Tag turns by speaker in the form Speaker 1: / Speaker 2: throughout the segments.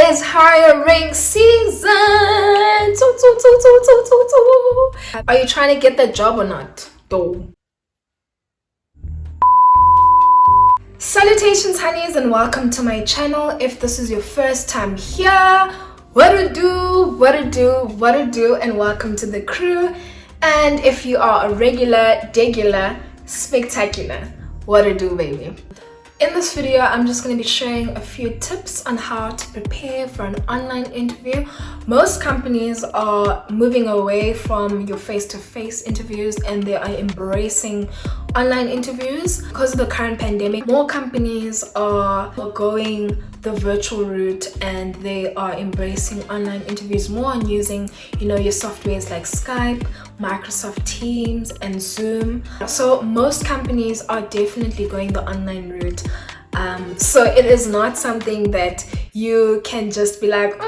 Speaker 1: is hiring season. Are you trying to get that job or not? Though. Salutations honeys, and welcome to my channel. If this is your first time here, what to do, and welcome to the crew. And if you are a regular, spectacular, what to do, baby. In this video, I'm just going to be sharing a few tips on how to prepare for an online interview. Most companies are moving away from your face-to-face interviews and they are embracing online interviews. Because of the current pandemic, more companies are going the virtual route and they are embracing online interviews more and using, your softwares like Skype, Microsoft Teams, and Zoom. So most companies are definitely going the online route. So it is not something that you can just be like,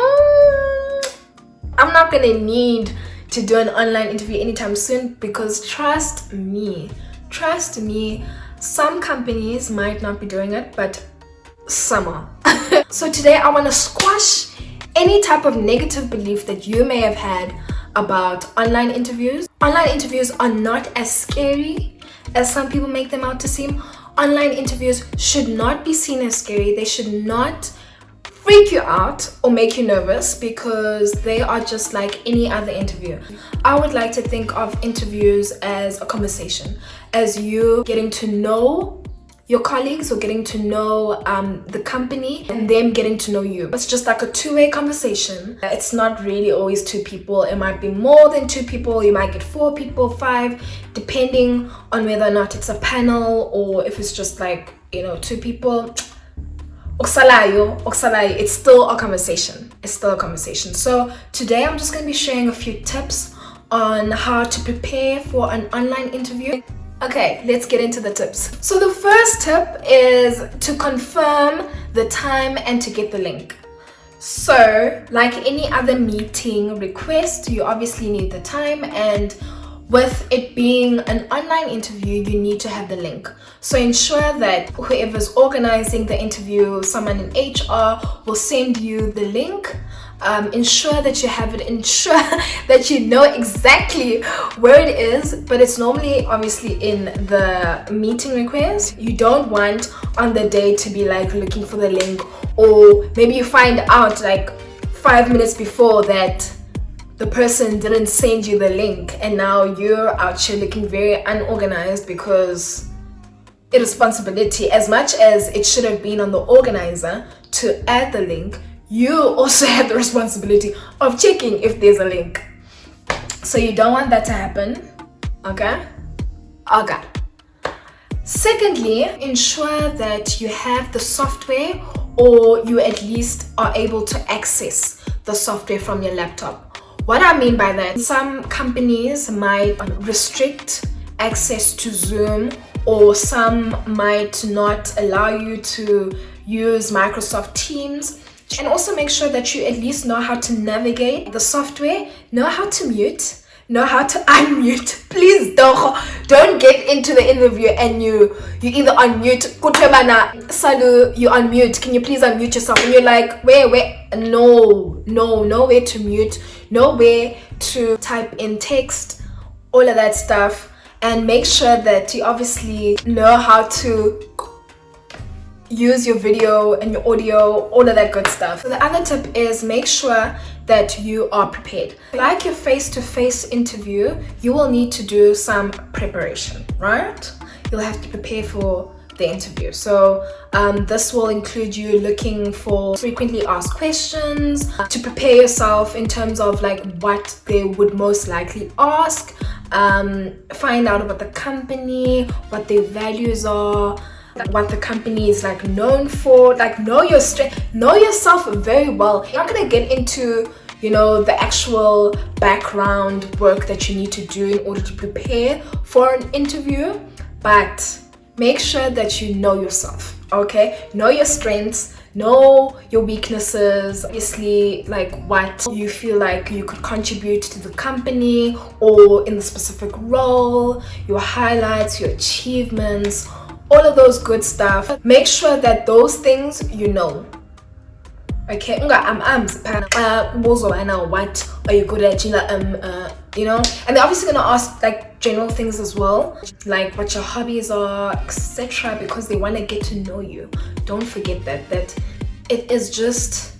Speaker 1: I'm not gonna need to do an online interview anytime soon, because trust me, some companies might not be doing it, but some are. So today I want to squash any type of negative belief that you may have had about online interviews. Online interviews are not as scary as some people make them out to seem. Online interviews should not be seen as scary. They should not freak you out or make you nervous, because they are just like any other interview. I would like to think of interviews as a conversation, as you getting to know your colleagues or getting to know the company and them getting to know you. It's just like a two-way conversation. It's not really always two people. It might be more than two people. You might get 4 people, 5, depending on whether or not it's a panel or if it's just like, 2 people. Oksalayo, it's still a conversation. So today I'm just going to be sharing a few tips on how to prepare for an online interview. Okay, let's get into the tips. So the first tip is to confirm the time and to get the link. So like any other meeting request, you obviously need the time, and with it being an online interview, you need to have the link. So ensure that whoever's organizing the interview, someone in HR, will send you the link. Ensure that you have it, ensure that you know exactly where it is, but it's normally obviously in the meeting request. You don't want on the day to be like looking for the link, or maybe you find out like 5 minutes before that the person didn't send you the link, and now you're out here looking very unorganized, because irresponsibility, as much as it should have been on the organizer to add the link, you also have the responsibility of checking if there's a link. So you don't want that to happen. Okay. Secondly, ensure that you have the software, or you at least are able to access the software from your laptop. What I mean by that, some companies might restrict access to Zoom, or some might not allow you to use Microsoft Teams. And also make sure that you at least know how to navigate the software, know how to mute, know how to unmute. Please don't get into the interview and you either unmute, Salu, you unmute, can you please unmute yourself? And you're like, where? No, nowhere to mute, nowhere to type in text, all of that stuff. And make sure that you obviously know how to use your video and your audio, all of that good stuff. So the other tip is make sure that you are prepared. Like your face-to-face interview, you will need to do some preparation, right? You'll have to prepare for the interview. So this will include you looking for frequently asked questions, to prepare yourself in terms of like what they would most likely ask, find out about the company, what their values are, what the company is like known for, like know your strength, know yourself very well. You're not gonna get into the actual background work that you need to do in order to prepare for an interview, but make sure that you know yourself. Okay, know your strengths, know your weaknesses, obviously like what you feel like you could contribute to the company or in the specific role, your highlights, your achievements, all of those good stuff. Make sure that those things you know. Okay, what are you good at? You know, and they're obviously gonna ask like general things as well, like what your hobbies are, etc., because they want to get to know you. Don't forget that it is just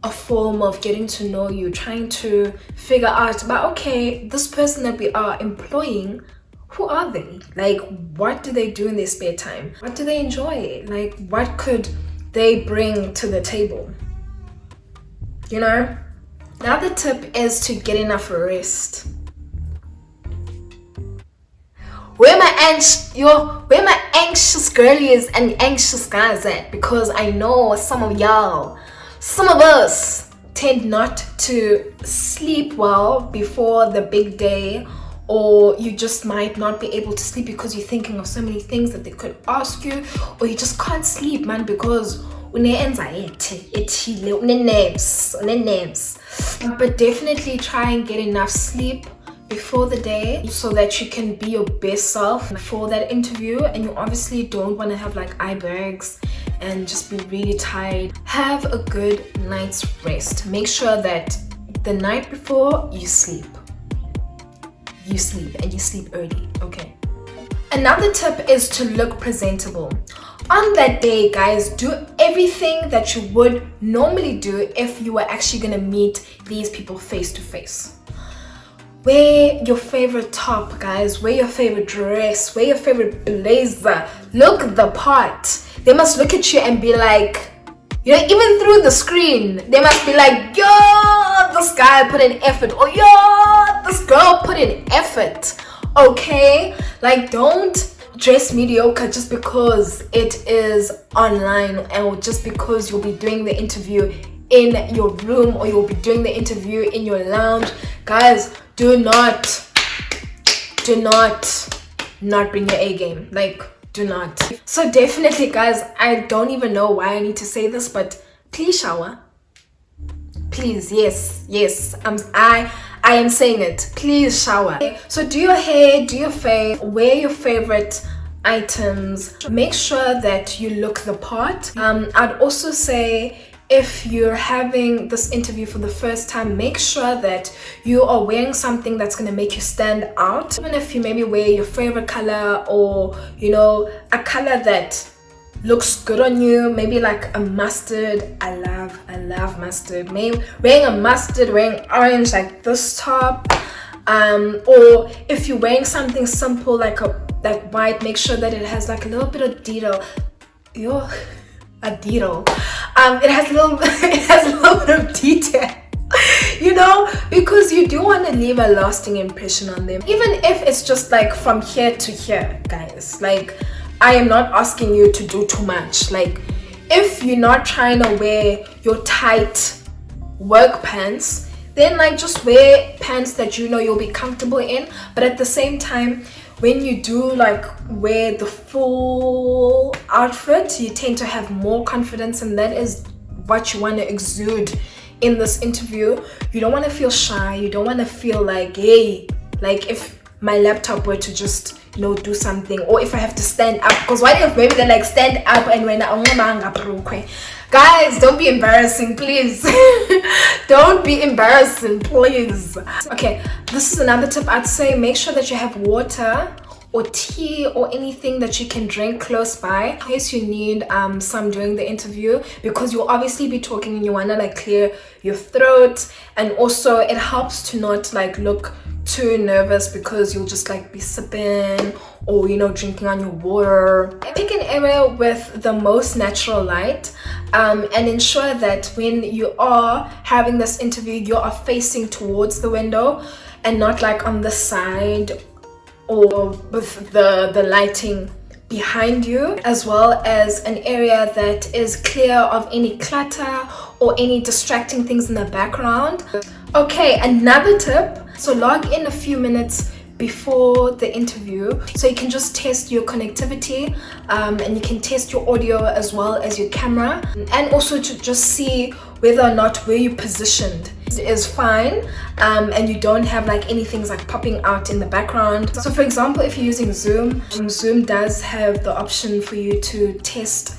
Speaker 1: a form of getting to know you, trying to figure out about, okay, this person that we are employing, who are they? Like, what do they do in their spare time? What do they enjoy? Like, what could they bring to the table? You know? Another tip is to get enough rest. Where my anxious girlies and anxious guys at? Because I know some of us tend not to sleep well before the big day, or you just might not be able to sleep because you're thinking of so many things that they could ask you, or you just can't sleep, man, because anxiety, nerves. But definitely try and get enough sleep before the day so that you can be your best self for that interview. And you obviously don't want to have like eye bags and just be really tired. Have a good night's rest. Make sure that the night before you sleep and you sleep early. Okay, another tip is to look presentable. On that day, guys, do everything that you would normally do if you were actually gonna meet these people face to face. Wear your favorite top, guys. Wear your favorite dress. Wear your favorite blazer. Look the part. They must look at you and be like, you know, even through the screen, they must be like, yo, this guy put in effort, or yo, this girl put in effort. Okay? Like, don't dress mediocre just because it is online, or just because you'll be doing the interview in your room, or you'll be doing the interview in your lounge. Guys, do not bring your A game. Like, do not. So definitely, guys, I don't even know why I need to say this, but please shower. Please, yes, I am saying it. Please shower. So do your hair, do your face, wear your favorite items. Make sure that you look the part. I'd also say, if you're having this interview for the first time, make sure that you are wearing something that's going to make you stand out. Even if you maybe wear your favorite color, or, you know, a color that looks good on you, maybe like a mustard. I love mustard. Maybe wearing a mustard, wearing orange like this top. Or if you're wearing something simple like white, make sure that it has like a little bit of detail. It has a little bit of detail, you know, because you do want to leave a lasting impression on them, even if it's just like from here to here, guys. Like, I am not asking you to do too much. Like, if you're not trying to wear your tight work pants, then like just wear pants that you know you'll be comfortable in. But at the same time, when you do like wear the full outfit, you tend to have more confidence, and that is what you want to exude in this interview. You don't want to feel shy. You don't want to feel like, hey, like if my laptop were to just, you know, do something, or if I have to stand up, because what if maybe they like stand up and when guys, don't be embarrassing, please. Don't be embarrassing, please. Okay, this is another tip I'd say. Make sure that you have water or tea or anything that you can drink close by in case you need some during the interview, because you'll obviously be talking and you want to like clear your throat. And also it helps to not like look too nervous, because you'll just like be sipping or, you know, drinking on your water. Pick an area with the most natural light, and ensure that when you are having this interview, you are facing towards the window and not like on the side or with the lighting behind you, as well as an area that is clear of any clutter or any distracting things in the background. Okay, another tip. So log in a few minutes before the interview so you can just test your connectivity, and you can test your audio as well as your camera, and also to just see whether or not where you positioned is fine, and you don't have like anything like popping out in the background. So for example, if you're using Zoom does have the option for you to test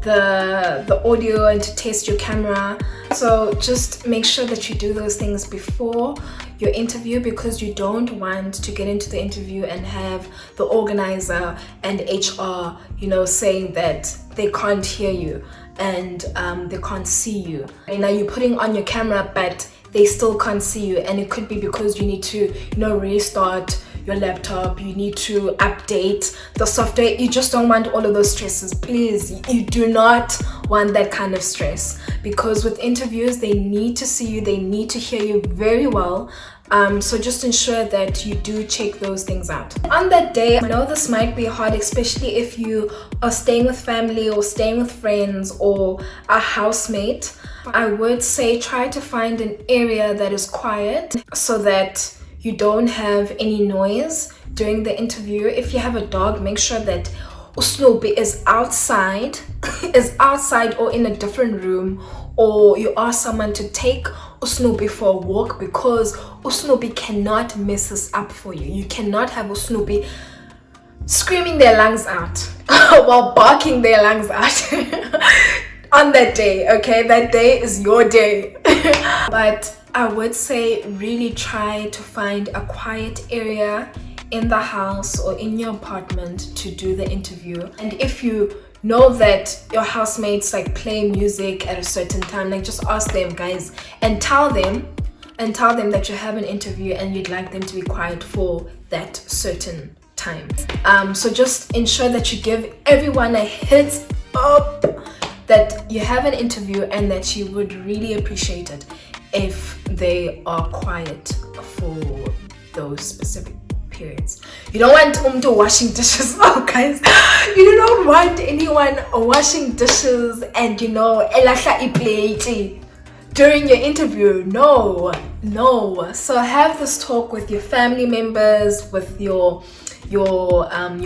Speaker 1: the audio and to test your camera. So just make sure that you do those things before your interview, because you don't want to get into the interview and have the organizer and HR, saying that they can't hear you and they can't see you. Now you're putting on your camera, but they still can't see you, and it could be because you need to restart your laptop, you need to update the software. You just don't want all of those stresses. Please, you do not want that kind of stress, because with interviews, they need to see you, they need to hear you very well. So just ensure that you do check those things out. On that day, I know this might be hard, especially if you are staying with family or staying with friends or a housemate. I would say try to find an area that is quiet so that you don't have any noise during the interview. If you have a dog, make sure that Usnobi is outside, or in a different room, or you ask someone to take Usnobi for a walk, because Usnobi cannot mess this up for you. You cannot have Usnobi screaming their lungs out while barking their lungs out on that day. Okay, that day is your day. But I would say really try to find a quiet area in the house or in your apartment to do the interview. And if you know that your housemates play music at a certain time, just ask them, guys, and tell them that you have an interview and you'd like them to be quiet for that certain time. So just ensure that you give everyone a heads up that you have an interview and that you would really appreciate it if they are quiet for those specific periods. You don't want umdu washing dishes. Oh guys, you do not want anyone washing dishes and elahla iplate during your interview. No. So have this talk with your family members, with your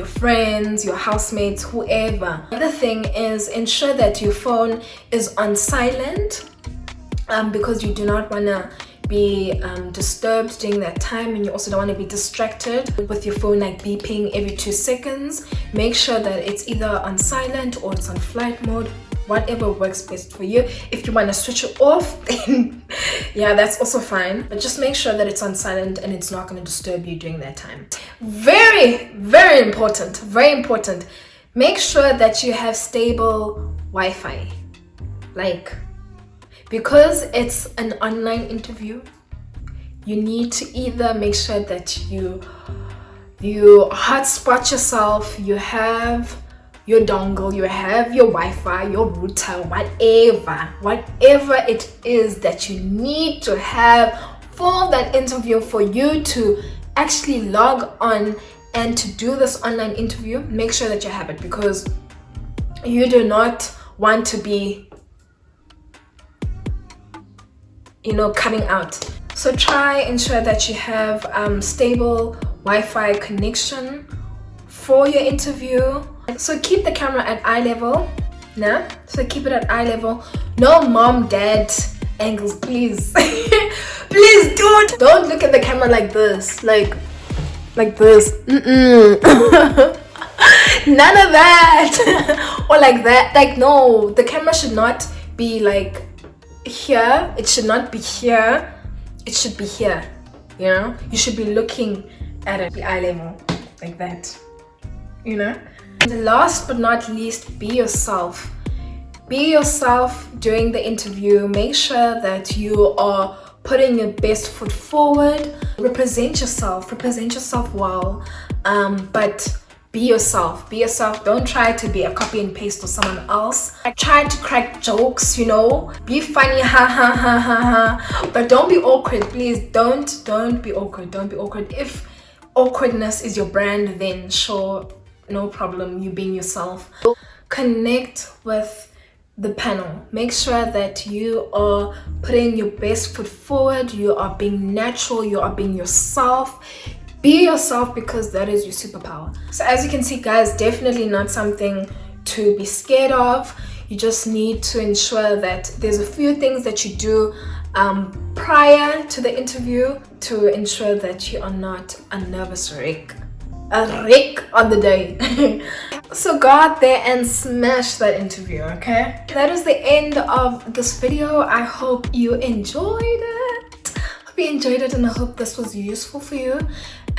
Speaker 1: friends, your housemates, whoever. Another thing is ensure that your phone is on silent, because you do not want to be disturbed during that time, and you also don't want to be distracted with your phone beeping every 2 seconds. Make sure that it's either on silent or it's on flight mode, whatever works best for you. If you want to switch it off, then yeah, that's also fine, but just make sure that it's on silent and it's not going to disturb you during that time. Very, very important, make sure that you have stable Wi-Fi. Because it's an online interview, you need to either make sure that you hotspot yourself, you have your dongle, you have your Wi-Fi, your router, whatever it is that you need to have for that interview, for you to actually log on and to do this online interview. Make sure that you have it, because you do not want to be cutting out. So ensure that you have stable Wi-Fi connection for your interview. So keep the camera at eye level. So keep it at eye level. No mom dad angles, please. Please don't look at the camera like this, like this. None of that. Or like that. No, the camera should not be here. It should not be here. It should be here. You should be looking at it, the eye level, like that. And last but not least, be yourself. Be yourself during the interview. Make sure that you are putting your best foot forward. Represent yourself well, but be yourself. Don't try to be a copy and paste of someone else. Try to crack jokes, be funny, ha, but don't be awkward. Please don't be awkward. If awkwardness is your brand, then sure, no problem, you being yourself. Connect with the panel. Make sure that you are putting your best foot forward, you are being natural, you are being yourself. Be yourself, because that is your superpower. So as you can see, guys, definitely not something to be scared of. You just need to ensure that there's a few things that you do prior to the interview to ensure that you are not a nervous wreck on the day. So go out there and smash that interview, okay? That is the end of this video. I hope you enjoyed it. Hope you enjoyed it, and I hope this was useful for you.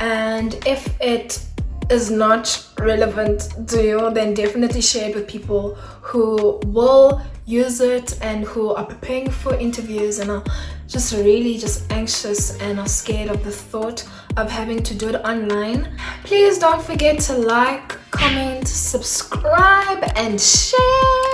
Speaker 1: And if it is not relevant to you, then definitely share it with people who will use it and who are preparing for interviews and are just really just anxious and are scared of the thought of having to do it online. Please don't forget to like, comment, subscribe, and share.